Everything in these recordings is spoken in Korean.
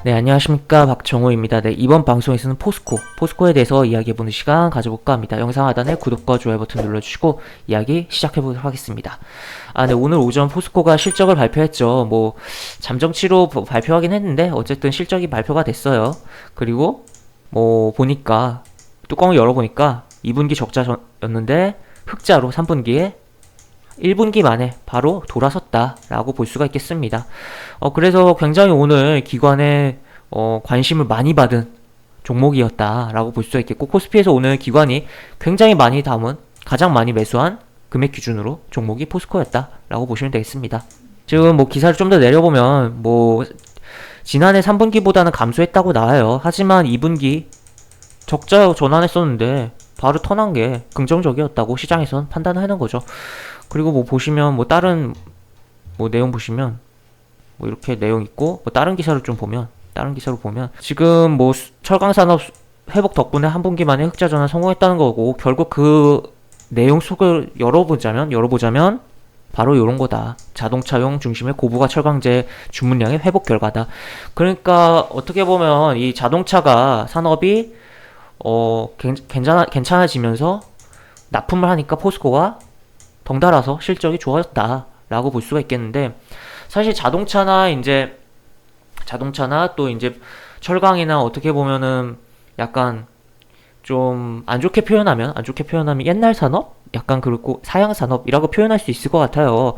네, 안녕하십니까, 박정호입니다. 네, 이번 방송에서는 포스코에 대해서 이야기해보는 시간 가져볼까 합니다. 영상 하단에 구독과 좋아요 버튼 눌러주시고 이야기 시작해보도록 하겠습니다. 네, 오늘 오전 포스코가 실적을 발표했죠. 뭐 잠정치로 발표하긴 했는데 어쨌든 실적이 발표가 됐어요. 그리고 뭐 보니까 뚜껑을 열어보니까 2분기 적자였는데 흑자로 3분기에 1분기 만에 바로 돌아섰다라고 볼 수가 있겠습니다. 그래서 굉장히 오늘 기관에 관심을 많이 받은 종목이었다라고 볼 수가 있겠고, 코스피에서 오늘 기관이 굉장히 많이 담은, 가장 많이 매수한 금액 기준으로 종목이 포스코였다라고 보시면 되겠습니다. 지금 뭐 기사를 좀 더 내려보면 뭐 지난해 3분기보다는 감소했다고 나와요. 하지만 2분기 적자 전환했었는데 바로 턴한 게 긍정적이었다고 시장에선 판단을 하는 거죠. 그리고 뭐 보시면 뭐 다른 뭐 내용 보시면 뭐 이렇게 내용 있고, 뭐 다른 기사를 보면 지금 뭐 철강 산업 회복 덕분에 한 분기 만에 흑자 전환 성공했다는 거고, 결국 그 내용 속을 열어보자면 바로 요런 거다. 자동차용 중심의 고부가 철강제 주문량의 회복 결과다. 그러니까 어떻게 보면 이 자동차가 산업이 괜찮아지면서 납품을 하니까 포스코가 덩달아서 실적이 좋아졌다라고 볼 수가 있겠는데, 사실 자동차나 또 이제 철강이나 어떻게 보면은 약간 좀 안 좋게 표현하면 옛날 산업? 약간 그렇고 사양 산업이라고 표현할 수 있을 것 같아요.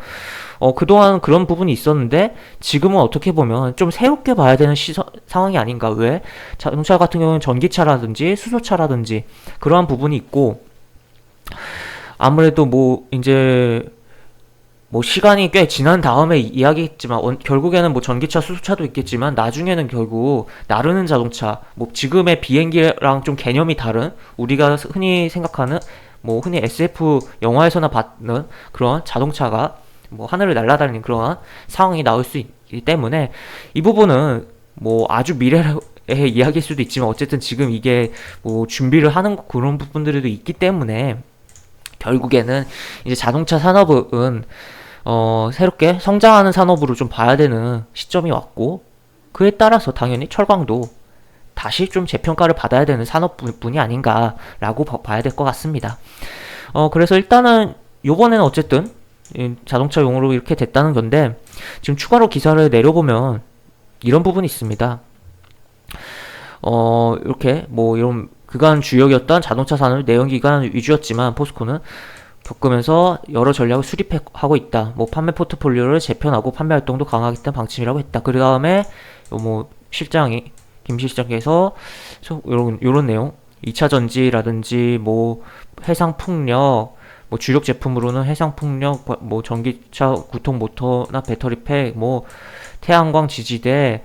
그동안 그런 부분이 있었는데 지금은 어떻게 보면 좀 새롭게 봐야 되는 상황이 아닌가. 왜? 자동차 같은 경우는 전기차라든지 수소차라든지 그러한 부분이 있고, 아무래도 뭐 이제 뭐 시간이 꽤 지난 다음에 이야기했지만 결국에는 뭐 전기차 수소차도 있겠지만 나중에는 결국 나르는 자동차, 뭐 지금의 비행기랑 좀 개념이 다른, 우리가 흔히 생각하는 뭐 흔히 SF 영화에서나 봤는 그런 자동차가 뭐 하늘을 날아다니는 그런 상황이 나올 수 있기 때문에, 이 부분은 뭐 아주 미래의 이야기일 수도 있지만 어쨌든 지금 이게 뭐 준비를 하는 그런 부분들도 있기 때문에, 결국에는 이제 자동차 산업은 새롭게 성장하는 산업으로 좀 봐야 되는 시점이 왔고, 그에 따라서 당연히 철강도 다시 좀 재평가를 받아야 되는 산업분이 아닌가라고 봐야 될 것 같습니다. 그래서 일단은 요번에는 어쨌든 자동차용으로 이렇게 됐다는 건데, 지금 추가로 기사를 내려보면 이런 부분이 있습니다. 이렇게 뭐 이런 그간 주역이었던 자동차 산업 내연기관 위주였지만 포스코는 겪으면서 여러 전략을 수립하고 있다. 뭐 판매 포트폴리오를 재편하고 판매 활동도 강화하겠다는 방침이라고 했다. 그 다음에 뭐 김 실장께서 요런 내용, 2차 전지라든지 뭐 해상풍력, 뭐 주력 제품으로는 해상풍력, 뭐 전기차 구동 모터나 배터리팩, 뭐 태양광 지지대,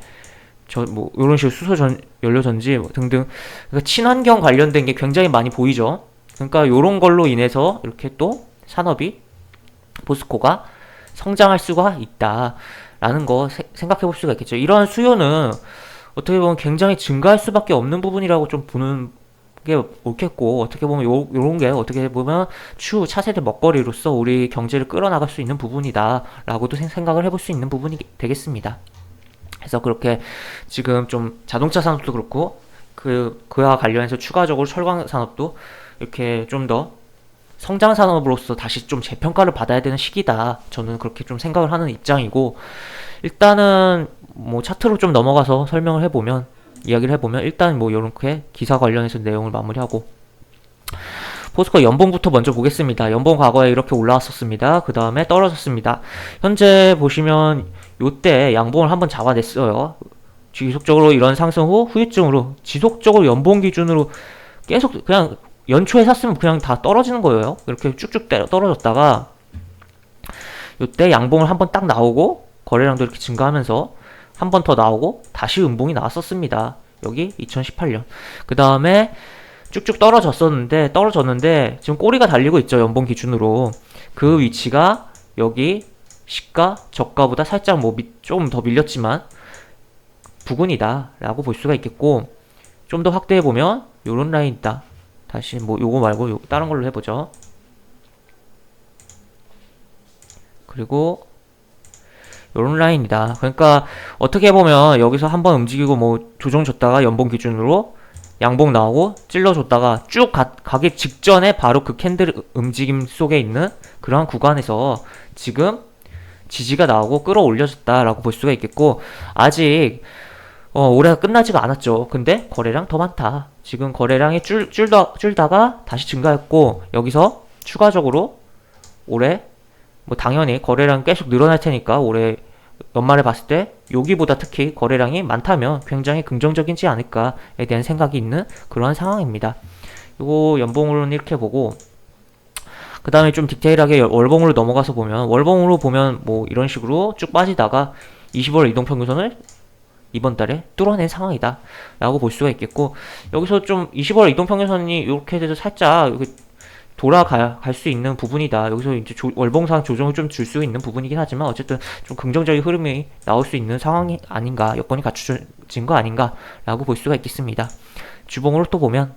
뭐 이런 식으로 연료 전지 등등, 그러니까 친환경 관련된 게 굉장히 많이 보이죠. 그러니까 요런 걸로 인해서 이렇게 또 산업이 포스코가 성장할 수가 있다라는 거 생각해 볼 수가 있겠죠. 이러한 수요는 어떻게 보면 굉장히 증가할 수밖에 없는 부분이라고 좀 보는 게 옳겠고, 어떻게 보면 요런 게 어떻게 보면 추후 차세대 먹거리로서 우리 경제를 끌어나갈 수 있는 부분이다라고도 생각을 해볼 수 있는 부분이 되겠습니다. 그래서 그렇게 지금 좀 자동차 산업도 그렇고 그와 관련해서 추가적으로 철강 산업도 이렇게 좀 더 성장 산업으로서 다시 좀 재평가를 받아야 되는 시기다. 저는 그렇게 좀 생각을 하는 입장이고, 일단은 뭐 차트로 좀 넘어가서 이야기를 해보면 일단 뭐 이렇게 기사 관련해서 내용을 마무리하고, 포스코 연봉부터 먼저 보겠습니다. 연봉 과거에 이렇게 올라왔었습니다. 그 다음에 떨어졌습니다. 현재 보시면 요때 양봉을 한번 잡아냈어요. 지속적으로 이런 상승 후 후유증으로 지속적으로 연봉 기준으로 계속 그냥 연초에 샀으면 그냥 다 떨어지는 거예요. 이렇게 쭉쭉 떨어졌다가 요때 양봉을 한번 딱 나오고 거래량도 이렇게 증가하면서 한 번 더 나오고 다시 음봉이 나왔었습니다. 여기 2018년. 그 다음에 쭉쭉 떨어졌는데 지금 꼬리가 달리고 있죠. 연봉 기준으로. 그 위치가 여기 시가 저가보다 살짝 뭐 좀 더 밀렸지만 부근이다 라고 볼 수가 있겠고, 좀 더 확대해 보면 요런 라인이다. 다시 뭐 요거 말고 다른 걸로 해보죠. 그리고 요런 라인이다. 그러니까 어떻게 보면 여기서 한번 움직이고 뭐 조정 줬다가 연봉 기준으로 양봉 나오고 찔러줬다가 쭉 가기 직전에 바로 그 캔들 움직임 속에 있는 그러한 구간에서 지금 지지가 나오고 끌어올려졌다라고 볼 수가 있겠고, 아직 올해가 끝나지가 않았죠. 근데 거래량 더 많다. 지금 거래량이 줄다가 다시 증가했고, 여기서 추가적으로 올해 뭐 당연히 거래량 계속 늘어날 테니까 올해 연말에 봤을 때 여기보다 특히 거래량이 많다면 굉장히 긍정적이지 않을까에 대한 생각이 있는 그러한 상황입니다. 이거 연봉으로는 이렇게 보고, 그 다음에 좀 디테일하게 월봉으로 넘어가서 보면, 월봉으로 보면 뭐 이런 식으로 쭉 빠지다가 20월 이동평균선을 이번 달에 뚫어낸 상황이다 라고 볼 수가 있겠고, 여기서 좀 20월 이동평균선이 이렇게 돼서 살짝 돌아갈 수 있는 부분이다. 여기서 이제 월봉상 조정을 좀 줄 수 있는 부분이긴 하지만 어쨌든 좀 긍정적인 흐름이 나올 수 있는 상황이 아닌가, 여건이 갖춰진 거 아닌가 라고 볼 수가 있겠습니다. 주봉으로 또 보면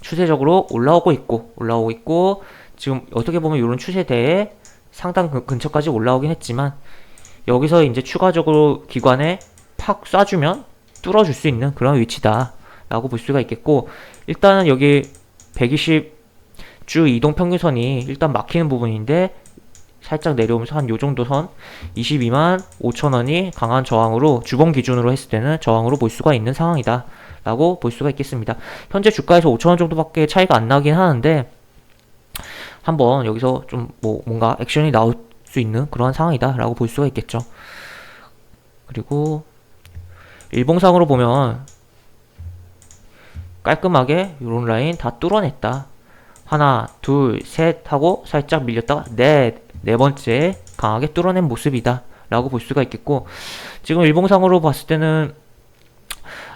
추세적으로 올라오고 있고 지금 어떻게 보면 이런 추세대에 상당 근처까지 올라오긴 했지만, 여기서 이제 추가적으로 기관에 팍 쏴주면 뚫어줄 수 있는 그런 위치다 라고 볼 수가 있겠고, 일단은 여기 120주 이동평균선이 일단 막히는 부분인데 살짝 내려오면서 한 요정도 선 22만 5천원이 강한 저항으로, 주봉 기준으로 했을 때는 저항으로 볼 수가 있는 상황이다 라고 볼 수가 있겠습니다. 현재 주가에서 5천원 정도밖에 차이가 안 나긴 하는데, 한번 여기서 좀 뭔가 액션이 나올 수 있는 그러한 상황이다 라고 볼 수가 있겠죠. 그리고 일봉상으로 보면 깔끔하게 이런 라인 다 뚫어냈다. 하나 둘 셋 하고 살짝 밀렸다가 네 번째 강하게 뚫어낸 모습이다 라고 볼 수가 있겠고, 지금 일봉상으로 봤을 때는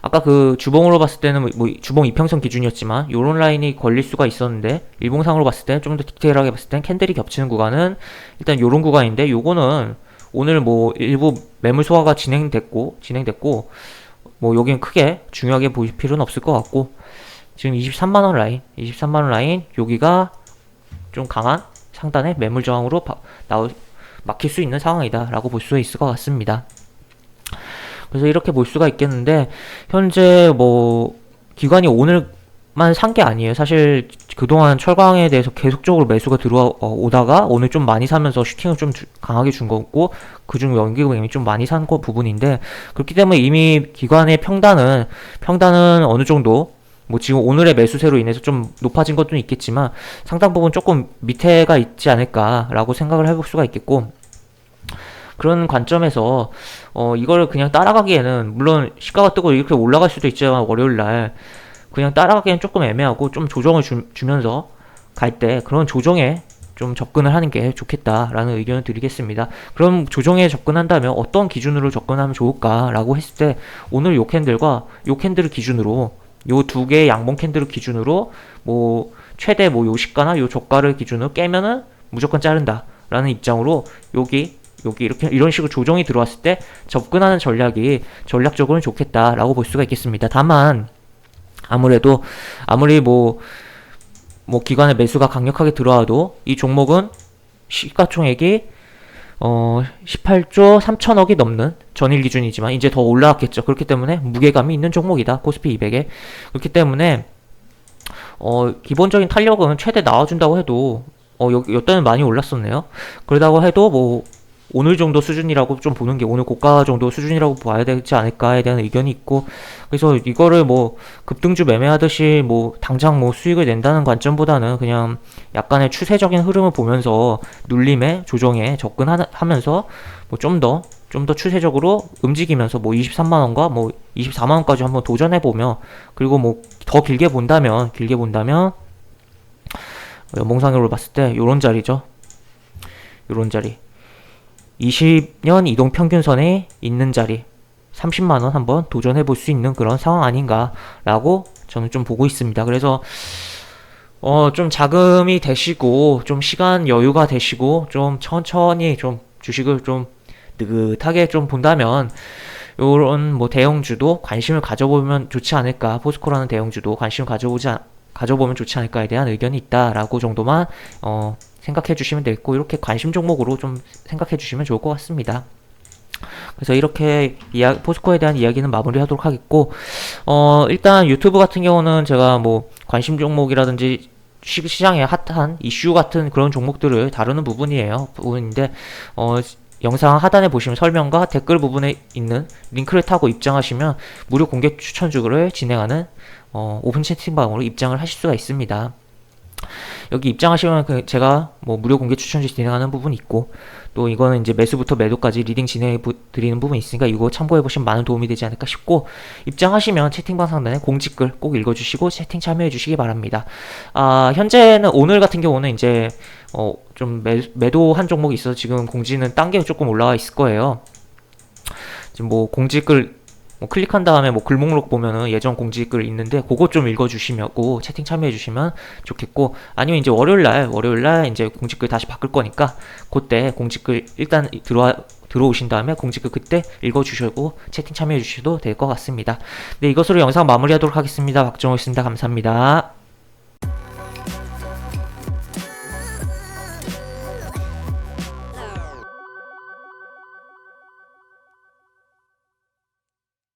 아까 그 주봉으로 봤을 때는 뭐 주봉 이평선 기준이었지만 요런 라인이 걸릴 수가 있었는데, 일봉상으로 봤을 때는 좀 더 디테일하게 봤을 땐 캔들이 겹치는 구간은 일단 요런 구간인데, 요거는 오늘 뭐 일부 매물 소화가 진행됐고 뭐 여기는 크게 중요하게 보일 필요는 없을 것 같고, 지금 23만원 라인 여기가 좀 강한 상단의 매물 저항으로 막힐 수 있는 상황이다 라고 볼 수 있을 것 같습니다. 그래서 이렇게 볼 수가 있겠는데, 현재 뭐 기관이 오늘만 산 게 아니에요. 사실 그동안 철강에 대해서 계속적으로 매수가 들어오다가 오늘 좀 많이 사면서 슈팅을 좀 강하게 준 거고, 그중 연기금이 좀 많이 산 거 부분인데, 그렇기 때문에 이미 기관의 평단은 어느 정도 뭐 지금 오늘의 매수세로 인해서 좀 높아진 것도 있겠지만 상당 부분 조금 밑에가 있지 않을까라고 생각을 해볼 수가 있겠고, 그런 관점에서 이거를 그냥 따라가기에는, 물론 시가가 뜨고 이렇게 올라갈 수도 있지만 월요일날 그냥 따라가기엔 조금 애매하고, 좀 조정을 주면서 갈 때 그런 조정에 좀 접근을 하는 게 좋겠다라는 의견을 드리겠습니다. 그럼 조정에 접근한다면 어떤 기준으로 접근하면 좋을까라고 했을 때, 오늘 요 캔들과 요 캔들을 기준으로, 요 두 개의 양봉 캔들을 기준으로 뭐 최대 뭐 요 시가나 요 저가를 기준으로 깨면은 무조건 자른다 라는 입장으로 여기 이렇게 이런 식으로 조정이 들어왔을 때 접근하는 전략이 전략적으로는 좋겠다라고 볼 수가 있겠습니다. 다만 아무리 뭐 기관의 매수가 강력하게 들어와도 이 종목은 시가총액이 18조 3천억이 넘는 전일 기준이지만 이제 더 올라왔겠죠. 그렇기 때문에 무게감이 있는 종목이다, 코스피 200에. 그렇기 때문에 기본적인 탄력은 최대 나와준다고 해도 여기는 많이 올랐었네요. 그러다고 해도 뭐 오늘 정도 수준이라고 좀 보는 게, 오늘 고가 정도 수준이라고 봐야 되지 않을까에 대한 의견이 있고, 그래서 이거를 뭐 급등주 매매하듯이 뭐 당장 뭐 수익을 낸다는 관점보다는 그냥 약간의 추세적인 흐름을 보면서 눌림에 조정에 접근하면서 뭐 좀 더 추세적으로 움직이면서 뭐 23만원과 뭐 24만원까지 한번 도전해보며, 그리고 뭐 더 길게 본다면 연봉상으로 봤을 때 요런 자리죠. 요런 자리 20년 이동평균선에 있는 자리 30만원 한번 도전해볼 수 있는 그런 상황 아닌가 라고 저는 좀 보고 있습니다. 그래서 좀 자금이 되시고 좀 시간 여유가 되시고 좀 천천히 좀 주식을 좀 느긋하게 좀 본다면 요런 뭐 대형주도 관심을 가져보면 좋지 않을까, 포스코라는 대형주도 관심을 가져보면 좋지 않을까에 대한 의견이 있다라고 정도만 생각해 주시면 되겠고, 이렇게 관심 종목으로 좀 생각해 주시면 좋을 것 같습니다. 그래서 이렇게 포스코에 대한 이야기는 마무리하도록 하겠고, 일단 유튜브 같은 경우는 제가 뭐 관심 종목이라든지 시장의 핫한 이슈 같은 그런 종목들을 다루는 부분인데, 영상 하단에 보시면 설명과 댓글 부분에 있는 링크를 타고 입장하시면 무료 공개 추천주를 진행하는 오픈 채팅방으로 입장을 하실 수가 있습니다. 여기 입장하시면 제가 뭐 무료 공개 추천주 진행하는 부분이 있고, 또 이거는 이제 매수부터 매도까지 리딩 진행해 드리는 부분이 있으니까 이거 참고해 보시면 많은 도움이 되지 않을까 싶고, 입장하시면 채팅방 상단에 공지글 꼭 읽어주시고 채팅 참여해 주시기 바랍니다. 현재는 오늘 같은 경우는 이제 좀 매도한 종목이 있어서 지금 공지는 딴 게 조금 올라와 있을 거예요. 지금 뭐 공지글 클릭한 다음에 뭐 글목록 보면은 예전 공지글 있는데 그거 좀 읽어주시고 채팅 참여해주시면 좋겠고, 아니면 이제 월요일날 이제 공지글 다시 바꿀 거니까 그때 공지글 일단 들어오신 다음에 공지글 그때 읽어주시고 채팅 참여해주셔도 될 것 같습니다. 네, 이것으로 영상 마무리하도록 하겠습니다. 박정호였습니다. 감사합니다.